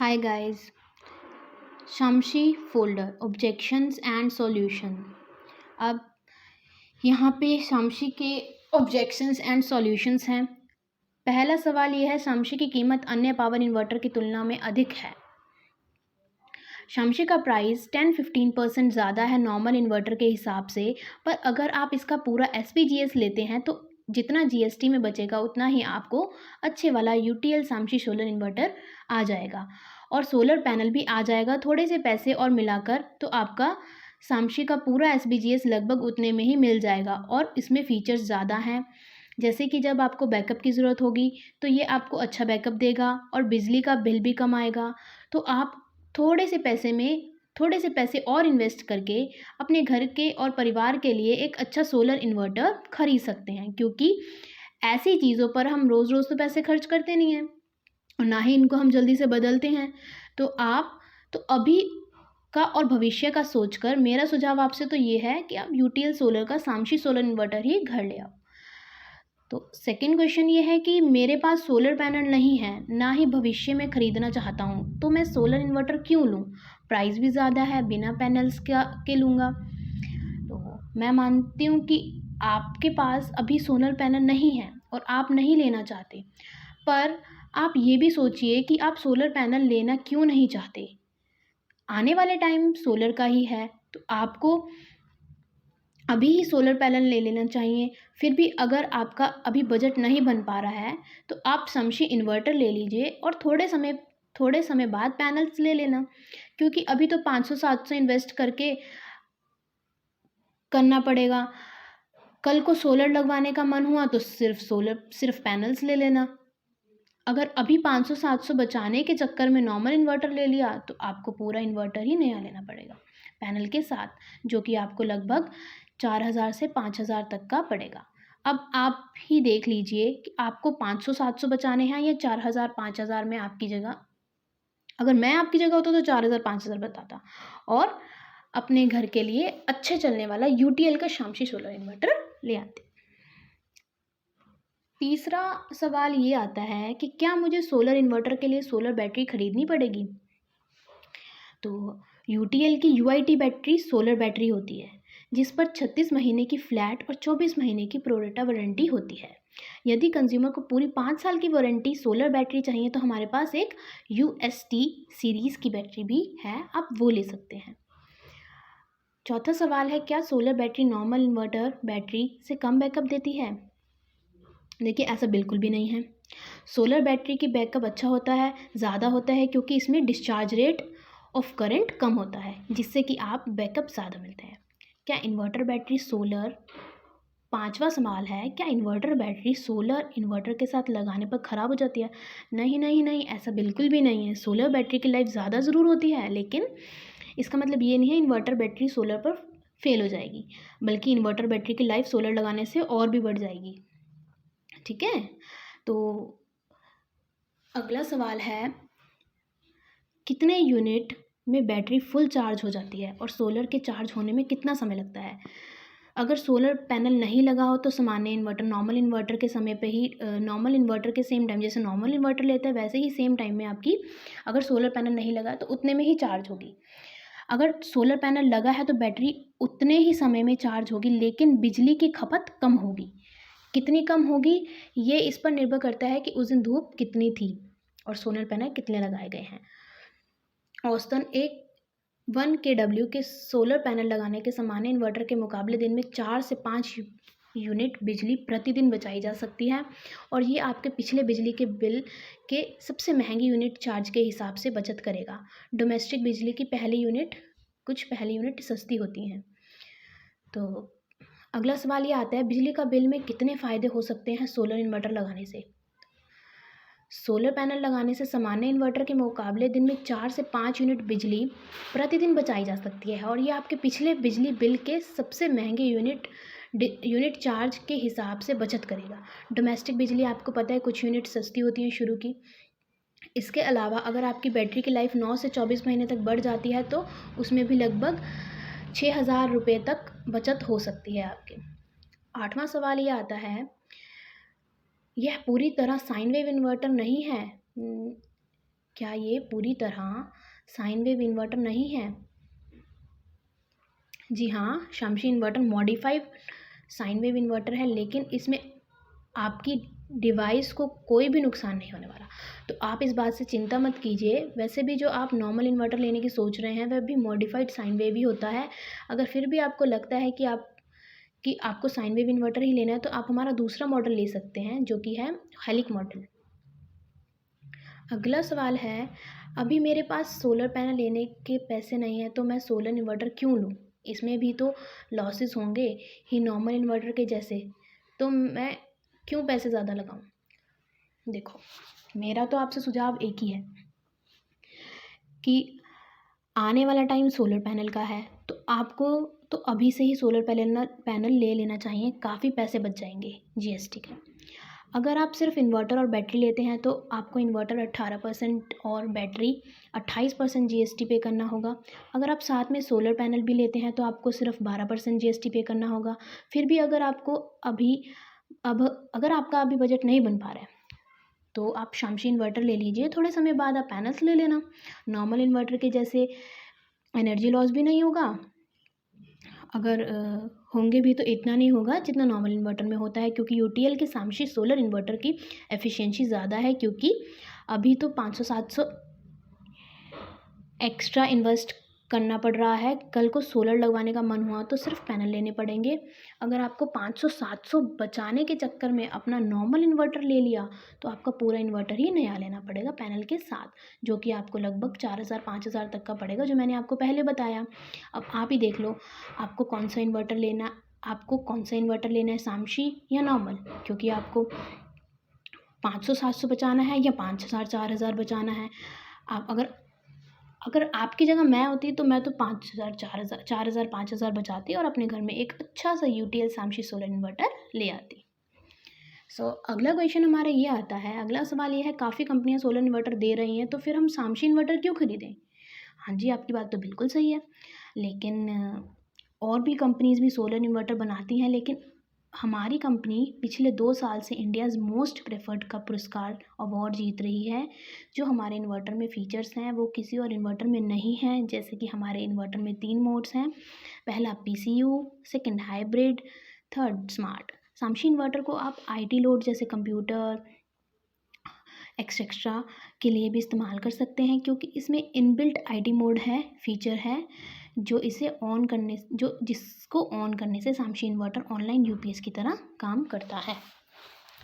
Hi guys, Shamshi folder objections and solution। अब यहाँ पे शामशी के objections and solutions हैं। पहला सवाल ये है, शामशी की कीमत अन्य पावर इन्वर्टर की तुलना में अधिक है। शामशी का प्राइस 10-15% ज़्यादा है नॉर्मल इन्वर्टर के हिसाब से, पर अगर आप इसका पूरा SPGS लेते हैं तो जितना GST में बचेगा उतना ही आपको अच्छे वाला UTL शामशी सोलर इन्वर्टर आ जाएगा और सोलर पैनल भी आ जाएगा। थोड़े से पैसे और मिलाकर तो आपका शामशी का पूरा SPGS लगभग उतने में ही मिल जाएगा और इसमें फ़ीचर्स ज़्यादा हैं, जैसे कि जब आपको बैकअप की ज़रूरत होगी तो ये आपको अच्छा बैकअप देगा और बिजली का बिल भी कम आएगा। तो आप थोड़े से पैसे और इन्वेस्ट करके अपने घर के और परिवार के लिए एक अच्छा सोलर इन्वर्टर खरीद सकते हैं, क्योंकि ऐसी चीज़ों पर हम रोज़ रोज़ तो पैसे खर्च करते नहीं हैं और ना ही इनको हम जल्दी से बदलते हैं। तो आप तो अभी का और भविष्य का सोचकर मेरा सुझाव आपसे तो ये है कि आप UTL सोलर का शामशी सोलर इन्वर्टर ही घर ले आओ। तो सेकंड क्वेश्चन ये है कि मेरे पास सोलर पैनल नहीं है, ना ही भविष्य में ख़रीदना चाहता हूँ, तो मैं सोलर इन्वर्टर क्यों लूँ? प्राइस भी ज़्यादा है, बिना पैनल्स के लूँगा। तो मैं मानती हूँ कि आपके पास अभी सोलर पैनल नहीं है और आप नहीं लेना चाहते, पर आप ये भी सोचिए कि आप सोलर पैनल लेना क्यों नहीं चाहते। आने वाले टाइम सोलर का ही है, तो आपको अभी ही सोलर पैनल ले लेना चाहिए। फिर भी अगर आपका अभी बजट नहीं बन पा रहा है तो आप शामशी इन्वर्टर ले लीजिए और थोड़े समय बाद पैनल्स ले लेना, क्योंकि अभी तो 500-700 इन्वेस्ट करके करना पड़ेगा। कल को सोलर लगवाने का मन हुआ तो सिर्फ पैनल्स ले लेना। अगर अभी 500-700 बचाने के चक्कर में नॉर्मल इन्वर्टर ले लिया तो आपको पूरा इन्वर्टर ही नया लेना पड़ेगा पैनल के साथ, जो कि आपको लगभग 4,000 से 5,000 तक का पड़ेगा। अब आप ही देख लीजिए कि आपको 500-700 बचाने हैं या 4,000-5,000 में आपकी जगह, अगर मैं आपकी जगह होता तो 4,000-5,000 बताता और अपने घर के लिए अच्छे चलने वाला UTL का शामशी सोलर इन्वर्टर ले आते। तीसरा सवाल ये आता है कि क्या मुझे सोलर इन्वर्टर के लिए सोलर बैटरी खरीदनी पड़ेगी? तो UTL की UIT बैटरी सोलर बैटरी होती है, जिस पर 36 महीने की फ्लैट और 24 महीने की प्रोरेटा वारंटी होती है। यदि कंज्यूमर को पूरी 5 साल की वारंटी सोलर बैटरी चाहिए तो हमारे पास एक UST सीरीज़ की बैटरी भी है, आप वो ले सकते हैं। चौथा सवाल है, क्या solar battery normal inverter battery से कम बैकअप देती है? देखिए, ऐसा बिल्कुल भी नहीं है। सोलर बैटरी की बैकअप अच्छा होता है, ज़्यादा होता है, क्योंकि इसमें डिस्चार्ज रेट ऑफ करंट कम होता है, जिससे कि आप बैकअप ज़्यादा मिलते हैं। क्या इन्वर्टर बैटरी सोलर पांचवा सवाल है, क्या इन्वर्टर बैटरी सोलर इन्वर्टर के साथ लगाने पर ख़राब हो जाती है? नहीं नहीं नहीं, ऐसा बिल्कुल भी नहीं है। सोलर बैटरी की लाइफ ज़्यादा ज़रूर होती है, लेकिन इसका मतलब ये नहीं है इन्वर्टर बैटरी सोलर पर फेल हो जाएगी, बल्कि इन्वर्टर बैटरी की लाइफ सोलर लगाने से और भी बढ़ जाएगी। ठीक है, तो अगला सवाल है, कितने यूनिट में बैटरी फुल चार्ज हो जाती है और सोलर के चार्ज होने में कितना समय लगता है? अगर सोलर पैनल नहीं लगा हो तो सामान्य इन्वर्टर नॉर्मल इन्वर्टर के समय पे ही नॉर्मल इन्वर्टर के सेम टाइम, जैसे नॉर्मल इन्वर्टर लेता है वैसे ही सेम टाइम में आपकी, अगर सोलर पैनल नहीं लगा तो उतने में ही चार्ज होगी। अगर सोलर पैनल लगा है तो बैटरी उतने ही समय में चार्ज होगी, लेकिन बिजली की खपत कम होगी। कितनी कम होगी, ये इस पर निर्भर करता है कि उस दिन धूप कितनी थी और सोलर पैनल कितने लगाए गए हैं। औसतन एक 1 kW के सोलर पैनल लगाने के सामान्य इन्वर्टर के मुकाबले दिन में 4 से 5 यूनिट बिजली प्रतिदिन बचाई जा सकती है, और ये आपके पिछले बिजली के बिल के सबसे महंगी यूनिट चार्ज के हिसाब से बचत करेगा। डोमेस्टिक बिजली की कुछ पहली यूनिट सस्ती होती हैं। तो अगला सवाल ये आता है, बिजली का बिल में कितने फ़ायदे हो सकते हैं सोलर इन्वर्टर लगाने से? सोलर पैनल लगाने से सामान्य इन्वर्टर के मुकाबले दिन में 4 से 5 यूनिट बिजली प्रतिदिन बचाई जा सकती है, और ये आपके पिछले बिजली बिल के सबसे महंगे यूनिट चार्ज के हिसाब से बचत करेगा। डोमेस्टिक बिजली आपको पता है कुछ यूनिट सस्ती होती हैं शुरू की। इसके अलावा अगर आपकी बैटरी की लाइफ 9 से 24 महीने तक बढ़ जाती है तो उसमें भी लगभग 6,000 रुपये तक बचत हो सकती है आपके। आठवां सवाल ये आता है, यह पूरी तरह साइन वेव इन्वर्टर नहीं है। क्या ये पूरी तरह साइन वेव इन्वर्टर नहीं है? जी हाँ, शामशी inverter modified sine wave inverter है, लेकिन इसमें आपकी डिवाइस को कोई भी नुकसान नहीं होने वाला। तो आप इस बात से चिंता मत कीजिए। वैसे भी जो आप नॉर्मल इन्वर्टर लेने की सोच रहे हैं वह भी मॉडिफाइड साइन वेव ही होता है। अगर फिर भी आपको लगता है कि आपको साइन वेव इन्वर्टर ही लेना है, तो आप हमारा दूसरा मॉडल ले सकते हैं, जो कि है हेलिक मॉडल। अगला सवाल है, अभी मेरे पास सोलर पैनल लेने के पैसे नहीं हैं, तो मैं सोलर इन्वर्टर क्यों लूँ? इसमें भी तो लॉसेस होंगे ही नॉर्मल इन्वर्टर के जैसे, तो मैं क्यों पैसे ज़्यादा लगाऊँ? देखो, मेरा तो आपसे सुझाव एक ही है कि आने वाला टाइम सोलर पैनल का है, तो आपको तो अभी से ही सोलर पैनल ले लेना चाहिए। काफ़ी पैसे बच जाएंगे जीएसटी के। अगर आप सिर्फ इन्वर्टर और बैटरी लेते हैं तो आपको इन्वर्टर 18% और बैटरी 28% जीएसटी पे करना होगा। अगर आप साथ में सोलर पैनल भी लेते हैं तो आपको सिर्फ 12% जीएसटी पे करना होगा। फिर भी अगर आपका अभी बजट नहीं बन पा रहा है, तो आप शामशी इन्वर्टर ले लीजिए। थोड़े समय बाद आप पैनल्स ले लेना। नॉर्मल इन्वर्टर के जैसे एनर्जी लॉस भी नहीं होगा। अगर होंगे भी तो इतना नहीं होगा जितना नॉर्मल इन्वर्टर में होता है, क्योंकि यूटीएल के शामशी सोलर इन्वर्टर की एफिशिएंसी ज़्यादा है। क्योंकि अभी तो 500-700 एक्स्ट्रा इन्वेस्ट करना पड़ रहा है। कल को सोलर लगवाने का मन हुआ तो सिर्फ पैनल लेने पड़ेंगे। अगर आपको 500-700 बचाने के चक्कर में अपना नॉर्मल इन्वर्टर ले लिया, तो आपका पूरा इन्वर्टर ही नया लेना पड़ेगा पैनल के साथ, जो कि आपको लगभग 4000-5000 तक का पड़ेगा, जो मैंने आपको पहले बताया। अब आप ही देख लो, आपको कौन सा इन्वर्टर लेना है, शामशी या नॉर्मल? क्योंकि आपको 500-700 बचाना है या 5000-4000 बचाना है। आप अगर आपकी जगह मैं होती तो मैं तो 5000 4000 5000 बचाती और अपने घर में एक अच्छा सा यूटीएल शामशी सोलर इन्वर्टर ले आती। अगला क्वेश्चन हमारा ये आता है, अगला सवाल ये है, काफ़ी कंपनियां सोलर इन्वर्टर दे रही हैं, तो फिर हम शामशी इन्वर्टर क्यों खरीदें? हाँ जी, आपकी बात तो बिल्कुल सही है, लेकिन और भी कंपनीज़ भी सोलर इन्वर्टर बनाती हैं, लेकिन हमारी कंपनी पिछले 2 साल से इंडियाज़ मोस्ट प्रेफर्ड का पुरस्कार अवार्ड जीत रही है। जो हमारे इन्वर्टर में फ़ीचर्स हैं वो किसी और इन्वर्टर में नहीं हैं। जैसे कि हमारे इन्वर्टर में 3 मोड्स हैं, पहला PCU, second hybrid, third smart. शामशी इन्वर्टर को आप आईटी लोड जैसे कंप्यूटर एक्सेट्रा के लिए भी इस्तेमाल कर सकते हैं, क्योंकि इसमें इनबिल्ट आईटी मोड फीचर है, जिसको ऑन करने से शामशी इन्वर्टर ऑनलाइन यूपीएस की तरह काम करता है।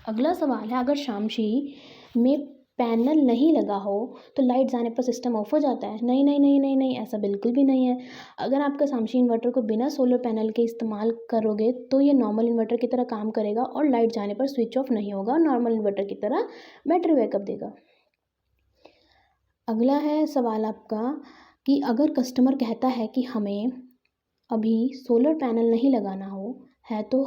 अगला सवाल है, अगर शामशी में पैनल नहीं लगा हो तो लाइट जाने पर सिस्टम ऑफ हो जाता है? नहीं नहीं नहीं नहीं नहीं, ऐसा बिल्कुल भी नहीं है। अगर आपका शामशी इन्वर्टर को बिना सोलर पैनल के इस्तेमाल करोगे तो ये नॉर्मल इन्वर्टर की तरह काम करेगा और लाइट जाने पर स्विच ऑफ नहीं होगा, नॉर्मल इन्वर्टर की तरह बैटरी बैकअप देगा। अगला है सवाल आपका कि अगर कस्टमर कहता है कि हमें अभी सोलर पैनल नहीं लगाना है तो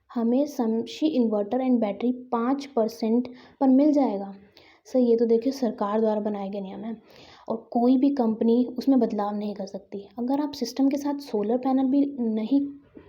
हमें शामशी इन्वर्टर एंड बैटरी 5% पर मिल जाएगा। सर, ये तो देखिए सरकार द्वारा बनाए गए नियम है और कोई भी कंपनी उसमें बदलाव नहीं कर सकती। अगर आप सिस्टम के साथ सोलर पैनल भी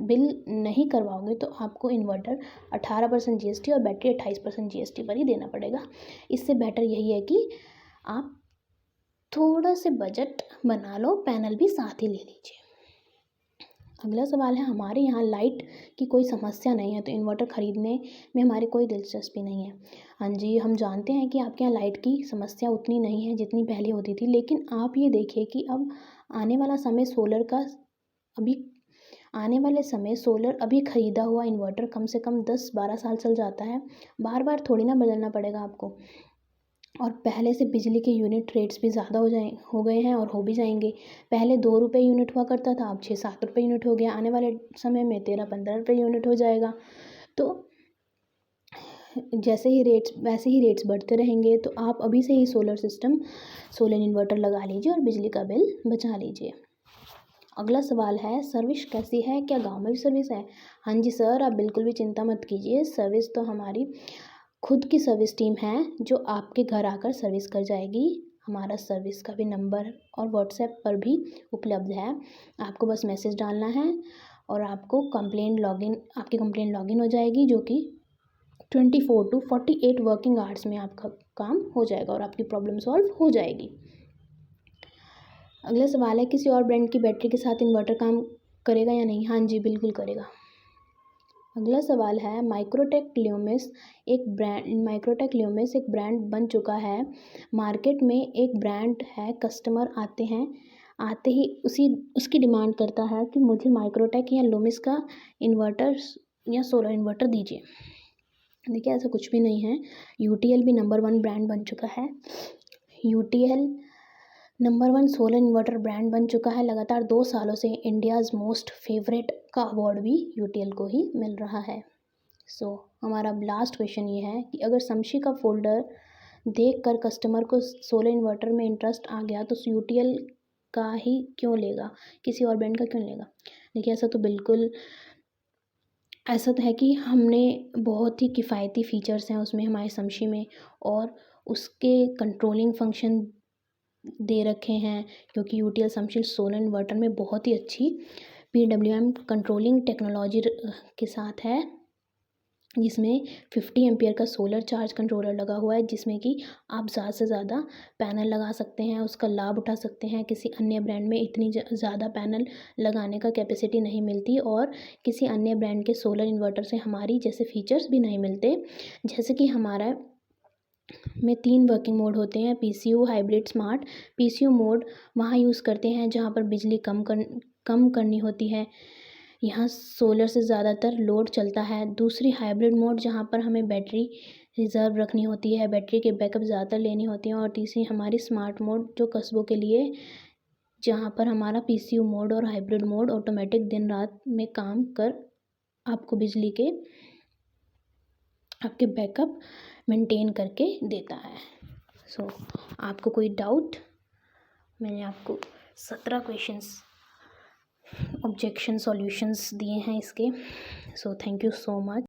बिल नहीं करवाओगे तो आपको इन्वर्टर 18% जीएसटी और बैटरी 28% जीएसटी पर ही देना पड़ेगा। इससे बेटर यही है कि आप थोड़ा से बजट बना लो, पैनल भी साथ ही ले लीजिए। अगला सवाल है, हमारे यहाँ लाइट की कोई समस्या नहीं है तो इन्वर्टर ख़रीदने में हमारी कोई दिलचस्पी नहीं है। हाँ जी, हम जानते हैं कि आपके यहाँ लाइट की समस्या उतनी नहीं है जितनी पहले होती थी, लेकिन आप ये देखिए कि अब आने वाला समय सोलर अभी ख़रीदा हुआ इन्वर्टर कम से कम 10-12 साल चल जाता है। बार बार थोड़ी ना बदलना पड़ेगा आपको। और पहले से बिजली के यूनिट रेट्स भी ज़्यादा हो गए हैं और हो भी जाएंगे। पहले 2 रुपये यूनिट हुआ करता था, अब 6-7 रुपये यूनिट हो गया। आने वाले समय में 13-15 रुपये यूनिट हो जाएगा। तो वैसे ही रेट्स बढ़ते रहेंगे। तो आप अभी से ही सोलर इन्वर्टर लगा लीजिए और बिजली का बिल बचा लीजिए। अगला सवाल है, सर्विस कैसी है? क्या गाँव में भी सर्विस है? हाँ जी सर, आप बिल्कुल भी चिंता मत कीजिए। सर्विस तो हमारी खुद की सर्विस टीम है जो आपके घर आकर सर्विस कर जाएगी। हमारा सर्विस का भी नंबर और व्हाट्सएप पर भी उपलब्ध है। आपको बस मैसेज डालना है और आपकी कंप्लेंट लॉगिन हो जाएगी, जो कि 24 to 48 वर्किंग आवर्स में आपका काम हो जाएगा और आपकी प्रॉब्लम सॉल्व हो जाएगी। अगला सवाल है, किसी और ब्रांड की बैटरी के साथ इन्वर्टर काम करेगा या नहीं? हाँ जी, बिल्कुल करेगा। अगला सवाल है, माइक्रोटेक ल्यूमिस एक ब्रांड बन चुका है। मार्केट में एक ब्रांड है, कस्टमर आते ही उसकी डिमांड करता है कि मुझे माइक्रोटेक या ल्यूमिस का इन्वर्टर या सोलर इन्वर्टर दीजिए। देखिए, ऐसा कुछ भी नहीं है। यूटीएल भी नंबर 1 ब्रांड बन चुका है। UTL number 1 solar inverter brand बन चुका है। लगातार 2 सालों से इंडियाज़ मोस्ट फेवरेट का अवार्ड भी यूटीएल को ही मिल रहा है। हमारा लास्ट क्वेश्चन ये है कि अगर समशी का फोल्डर देखकर कस्टमर को सोलर इन्वर्टर में इंटरेस्ट आ गया तो यूटीएल का ही क्यों लेगा, किसी और ब्रांड का क्यों लेगा? देखिए, ऐसा तो है कि हमने बहुत ही किफ़ायती फ़ीचर्स हैं उसमें हमारे समशी में, और उसके कंट्रोलिंग फंक्शन दे रखे हैं, क्योंकि यूटीएल समशी सोलर इन्वर्टर में बहुत ही अच्छी PWM कंट्रोलिंग टेक्नोलॉजी के साथ है, जिसमें 50 एम्पियर का सोलर चार्ज कंट्रोलर लगा हुआ है, जिसमें कि आप ज़्यादा से ज़्यादा पैनल लगा सकते हैं, उसका लाभ उठा सकते हैं। किसी अन्य ब्रांड में इतनी ज़्यादा पैनल लगाने का कैपेसिटी नहीं मिलती, और किसी अन्य ब्रांड के सोलर इन्वर्टर से हमारी जैसे फीचर्स भी नहीं मिलते। जैसे कि हमारा में 3 वर्किंग मोड होते हैं, PCU, hybrid, smart. PCU mode वहाँ यूज़ करते हैं जहाँ पर बिजली कम करनी होती है, यहाँ सोलर से ज़्यादातर लोड चलता है। दूसरी हाइब्रिड मोड, जहाँ पर हमें बैटरी रिज़र्व रखनी होती है, बैटरी के बैकअप ज़्यादातर लेनी होती है। और तीसरी हमारी स्मार्ट मोड, जो कस्बों के लिए, जहाँ पर हमारा पीसीयू मोड और हाइब्रिड मोड ऑटोमेटिक दिन रात में काम कर आपको बिजली के आपके बैकअप मेंटेन करके देता है। आपको कोई डाउट? मैंने आपको 17 क्वेश्चंस ऑब्जेक्शन सॉल्यूशंस दिए हैं इसके। Thank you so much.